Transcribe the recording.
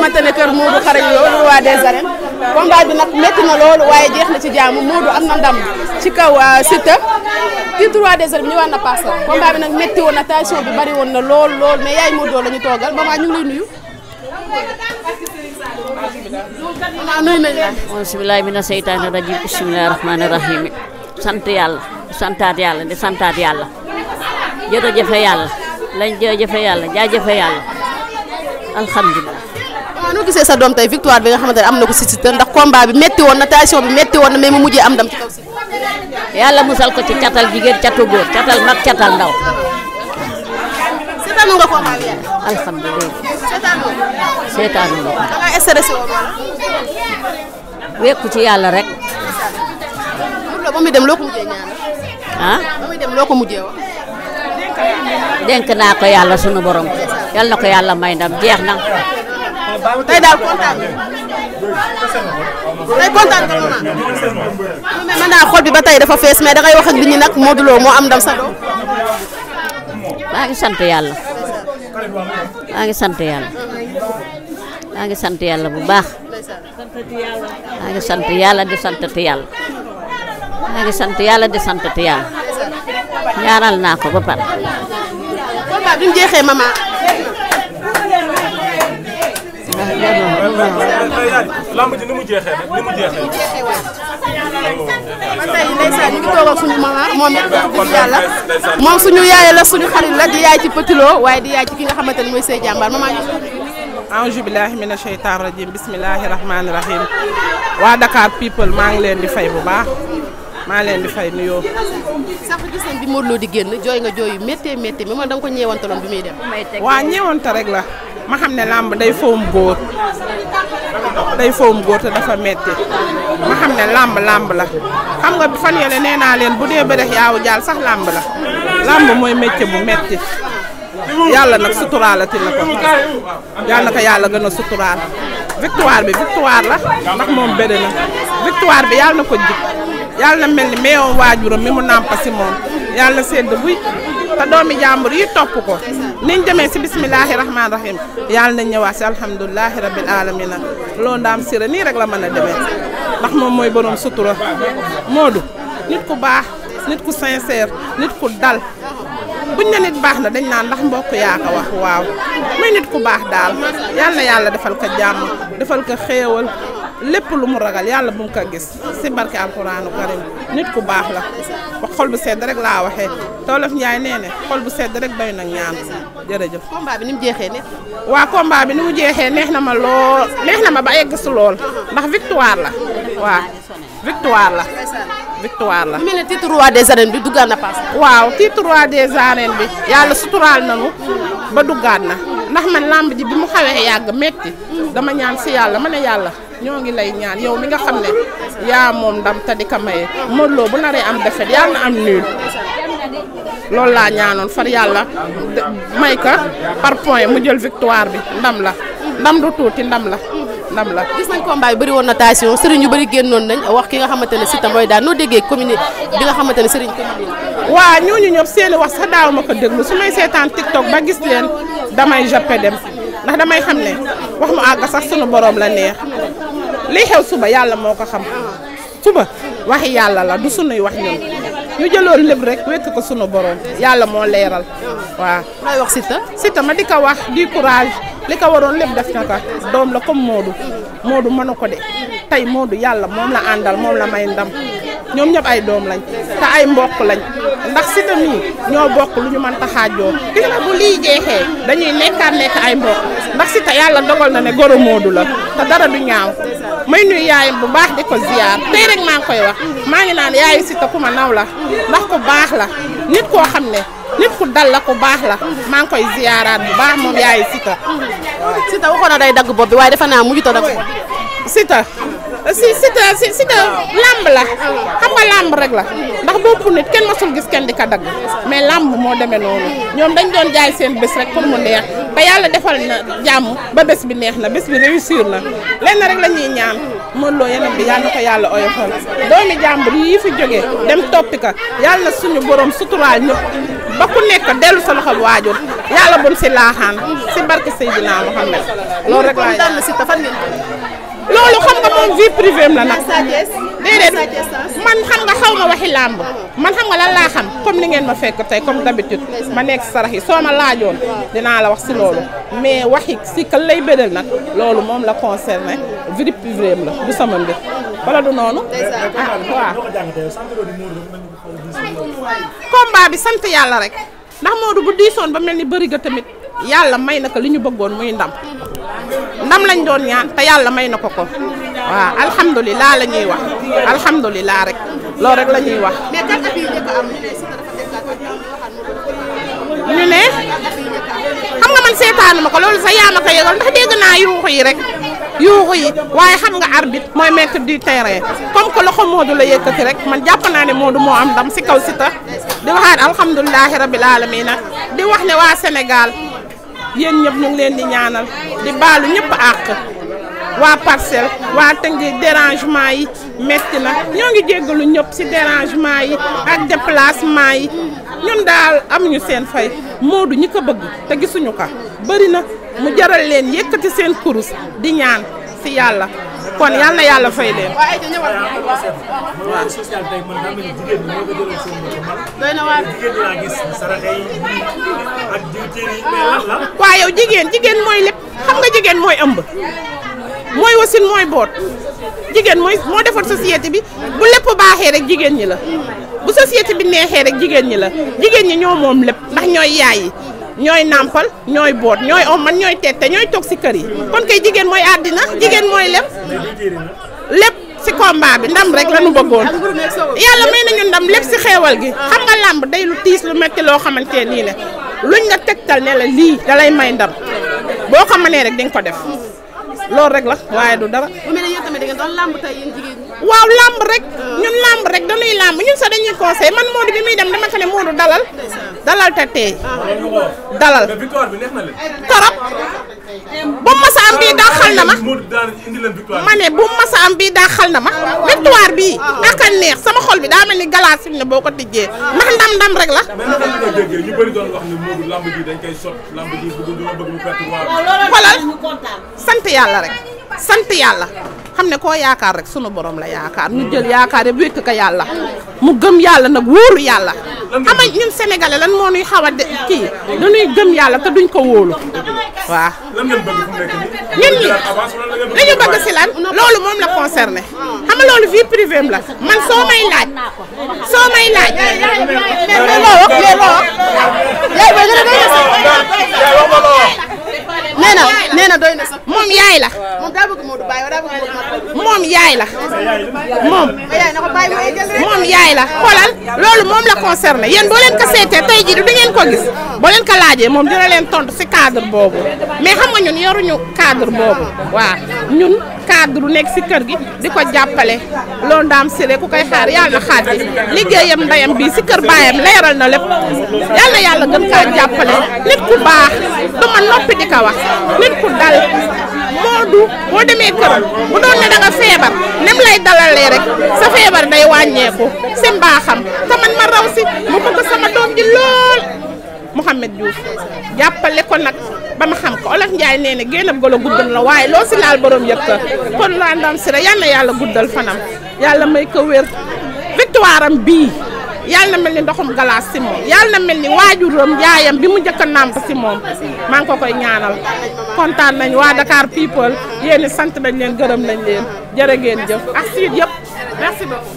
xamante ne kër Modou Xarañ Lo le roi des arènes combat bi nag métti na loolu waaye jeex na ci jàmm Modou am na ndam ci kaw Siteu titre roi des arènes bi ñëwaat na passé combat bi nag métti woon na tension bi bari woon na lool mais yaay Modou la ñu toogal maman ñu ngi lay nuyu. maman nuyu nañ la. bismillaahi mina seytaani rajiim bismillaahi rahmaani rahiim sant yàlla santaat yàlla di santaat yàlla jërëjëfe yàlla lañ jërëjëfe yàlla jaajëfe yàlla alhamdulilah. waaw noo gisee sa doom tey victoire bi nga xamante ne am na ko si Siteu ndax combat bi métti woon na tension bi métti woon na mais mu mujjee am ndam ci kaw Siteu. yàlla musal ko ci catal jigéen catu góor catal mag catal ndaw. seetaanu nga combat bi yàlla. alhamdulilah. seetaanu nga. da ngaa stressé woon wala. wekku ci yàlla rek. ba muy dem loo ko mujjee ñaanal. ah. ba muy dem loo ko mujjee wax. dénk naa ko yàlla sunu borom yal na ko yàlla may ndam jeex na. tey daal kontaan tey kontaan nga maman. mais man daal xol bi ba tey dafa fees mais dangay wax ak nit ñi nag Modou Lo moo am ndam sa doom. maa ngi sant yàlla. maa ngi sant yàlla. maa ngi sant yàlla bu baax. maa ngi sant yàlla di santati yàlla. maa ngi sant yàlla di santati yàlla. ñaanal naa ko ba pare. combat bi mu jeexee maman. lamb ji ni mu jeexee nag ni mu jeexee. man tey ndeysaan ñu ngi toog ak suñu maman moom it wax yàlla moom suñu yaay la suñu xarit la di yaay ci Petit Lo waaye di yaay ci ki nga xamante ne mooy Sey Jàmbaar maman ñu. auzu billaahi mina sheytaani rajiim bismillaahi rahmaani rahiim waa Dakar people maa ngi leen di fay bu baax maa leen di fay nuyoo. sax gis nañ bi Modou Lo di génn jooy nga jooy yu méttee méttee mais man da nga ko ñeewantaloon bi muy dem. waa ñeewante rek la ma xam ne làmb day fowum góor te dafa metti ma xam ne làmb la xam nga fan yële nee naa leen bu dee bëreex yaawu jaal sax làmb la làmb mooy métier bu metti yàlla nag suturaalati na ko yàlla na ko yàlla gën a suturaal victoire bi victoire la ndax moom bëri na victoire bi yàlla na ko jig yàlla na mel ni meewoon waajuram mi mu nàmpa si moom yàlla na sedd buy te doomi jàmbur yi topp ko niñ demee si bismillahi rahmaani rahim yàlla nañ ñëwaat si alhamdulilahi rabil alamina loo ndaam sira nii rek la mën a demee ndax moom mooy borom sutura Modou nit ku baax nit ku sincère nit ku dal buñ ne nit baax na dañ naan ndax mbokk yaa ko wax waaw muy nit ku baax daal yàlla na yàlla defal ko jàmm defal ko xéewal lépp lu mu ragal yàlla bu mu ko gis si barke alquraanu karim nit ku baax la ba xol bu sedd rek laa waxee Tolof Njaay nee ne xol bu sedd rek doy na ñaan jërëjëf. combat bi ni mu jeexee ne. waa combat bi ni mu jeexee neex na ma lool neex na ma ba egg si lool ndax victoire la waaw victoire la. victoire la. mu mel ne titre roi des arènes bi duggaat na paase. waaw titre roi des arènes bi yàlla suturaal nañu ba duggaat na ndax man lamb ji bi mu xawee yàgg metti dama ñaan si yàlla ma ne yàlla ñoo ngi lay ñaan yow mi nga xam ne yaa moom ndam te di ko maye Modou Lo bu naree am defet yàlla na am nul loolu laa ñaanoon far yàlla may ka par point mu jël victoire bi ndam la ndam du tuuti ndam la. gis nañ combat bi bëri woon na tension sëriñ yu bëri génnoon nañ wax ki nga xamante ne Siteu mooy daan noo déggee commune bi nga xamante ne sëriñ commune waaw ñooñu ñëpp seeni wax sax daaw ma ko déglu su may seetaan TikTok ba gis leen damay jappe dem ndax damay xam ne wax mu àgg sax sunu borom la neex lii xew suba yàlla moo ko xam suba waxi yàlla la du sunuy wax ñun ñu jëloon lépp rek wekk ko sunu borom yàlla moo leeral waaw. looy wax Siteu ma di ko wax du courage li ko waroon lépp def na ko doom la comme Modou mënu ko de tey Modou yàlla moom la àndal moom la may ndam ñoom ñëpp ay doom lañ te ay mbokk lañ ndax Siteu mii ñoo bokk lu ñu mën taxaajoo gis nga bu lii jeexee dañuy nekk ay mbokk ndax Siteu yàlla dogal na ne goro Modou la te dara du ñaaw may nuyu yaayam bu baax di ko ziar tey rek maa ngi koy wax maa ngi naan yaayu Siteu ku ma naw la ndax ku baax la nit koo xam ne nit ku dal la ku baax la maa ngi koy ziaraat bu baax moom yaayu Siteu. Siteu waxoon na day dagg bopp bi waaye defe naa mujj ta dagg bopp Siteu lamb la xam nga lamb rek la ndax bopp nit kenn masul gis kenn di ko dagg mais lamb moo demee noonu ñoom dañ doon jaay seen bés rek pour mu neex te yàlla defal na jàmm ba bés bi neex na bés bi réussir na lenn rek la ñuy ñaan Modou Lo yeneen bi yàlla na ko yàlla oyofal doomi jàmbur yi fi jógee dem toppi ka yàlla na suñu borom suturaal ñëpp ba ku nekk dellu sa loxo waajur yàlla buñ si laaxaan si barke Seydina Mohamed loolu rek laay daan na Siteu fan ngeen loolu xam nga moom vie privée la nag déedéet man xam nga xaw ma waxi làmb man xam nga lan laa xam comme ni ngeen ma fekk tey comme d'habitude ma nekk sarax yi soo ma laajoon dinaa la wax si loolu mais waxi si ka lay bëral nag loolu moom la concerné vie privée la du sama mbir wala du noonu waaw combat bi sant yàlla rek ndax Modou bu diisoon ba mel ni bëri ga tamit yàlla may na ko li ñu bëggoon muy ndam lañ doon ñaan te yàlla may na ko waaw alhamdulilah la ñuy wax alhamdulilah rek loolu rek la ñuy wax. mais kan at yii njëkk a am ñu ne xam nga man seetaanu ma ko loolu sa yaa ma ko yëgal ndax dégg naa yuuxu yi rek yuuxu yi waaye xam nga arbitre mooy maître du terrain comme que loxo Modou la yëkkati rek man jàpp naa ne Modou moo am ndam si kaw Siteu di waxaat alhamdulilahi rabil alamina di wax ne waa Sénégal yéen ñëpp ñu ngi leen di ñaanal di baalu ñëpp àq waa Parcelles waa Tëngéej dérangement yi metti na ñoo ngi jéggalu ñëpp si dérangement yi ak déplacement yi ñun daal amuñu seen fay Modou ñi ko bëgg te gisuñu ko bëri na mu jaral leen yëkkati seen kurus di ñaan si yàlla kon yal na yàlla fay leen. waaw yow jigéen mooy lépp xam nga jigéen mooy ëmb mooy wasin mooy boot jigéen moo defar société bi bu lépp baaxee rek jigéen ñi la bu société bi neexee rek jigéen ñi la jigéen ñi ñoo moom lépp ndax ñooy yaay yi ñooy nàmpal ñooy boot ñooy omman ñooy tette ñooy toog si kër yi kon kay jigéen mooy àddina jigéen mooy lépp si combat bi ndam rek la ñu bëggoon yàlla may nañu ndam lépp si xeewal gi xam nga làmb day lu tiis lu metti loo xamante nii ne luñ nga tegtal ne la lii dalay may ndam boo ko mënee rek di nga ko def loolu rek la waaye du dara. bu mel ne yéen tamit da ngeen doon làmb tey yéen jigéen ñi. waaw làmb rek ñun làmb rek dañuy làmb ñun sax dañuy conseil man Modou bi muy dem dama ko ne Modou dalal te teey dalal torop bu masa am bii daaxal na ma ne bu masa am bii daaxal na ma victoire bii ak a neex sama xol bi daa mel ni galaas fi mu ne boo ko tijjee ndax ndam rek la. ñu bëri doon wax ni Modou lamb ji dañ koy sot lamb ji bëgg mu perte xoolal sant yàlla rek sant yàlla xam ne koo yaakaar rek sunu borom la yaakaar ñu jël yaakaar yëpp wékk ko yàlla mu gëm yàlla nag wóoru yàlla xam nga ñun sénégalais lan moo ñuy xaw a kii dañuy gëm yàlla te duñ ko wóolu waaw. lan ngeen bëgg fu mu nekk nii. ñun ñi li ñu bëgg si lan loolu moom la concerné xam nga loolu vie privée la man soo may laaj nee na doy na sax moom yaay la. moom daa bëgg Modou bàyyi daa bëgg Modou moom yaay la. moom yaay la xoolal loolu moom la concerné yéen boo leen ko seetee tey jii du ngeen ko gis boo leen ko laajee moom dina leen tontu si cadre boobu mais xam nga ñun yoruñu cadre boobu waaw ñun cadre nekk si kër gi di ko jàppale loolu daam siré ku koy xaar yàlla na xaat yi liggéeyam ndeyam bii si kër baayam leeral na lépp yàlla gën kaa jàppale nit ku baax du ma noppi di ko wax nit ku dal Modou boo demee këram bu doon ne da nga feebar nem lay dalalee rek sa feebar day wàññeeku si mbaaxam te man ma raw si mu bëgg sama doom ji lool Mouhamed Diouf jàppale ko nag ba ma xam ko Olof Njaay nee na génn ab golo guddal la waaye loo si laal borom yëpp kon laa ndam si rek yal na yàlla guddal fanam yàlla may ko wér victoire am bii yàlla na mel ni ndoxum galaas si moom yàlla na mel ni waajuram yaayam bi mu njëkk a nàmp si moom maa ngi ko koy ñaanal kontaan nañ waa Dakar people yéen sant nañ leen gërëm nañ leen jërë ngeen jëf ak siit yëpp merci beaucoup.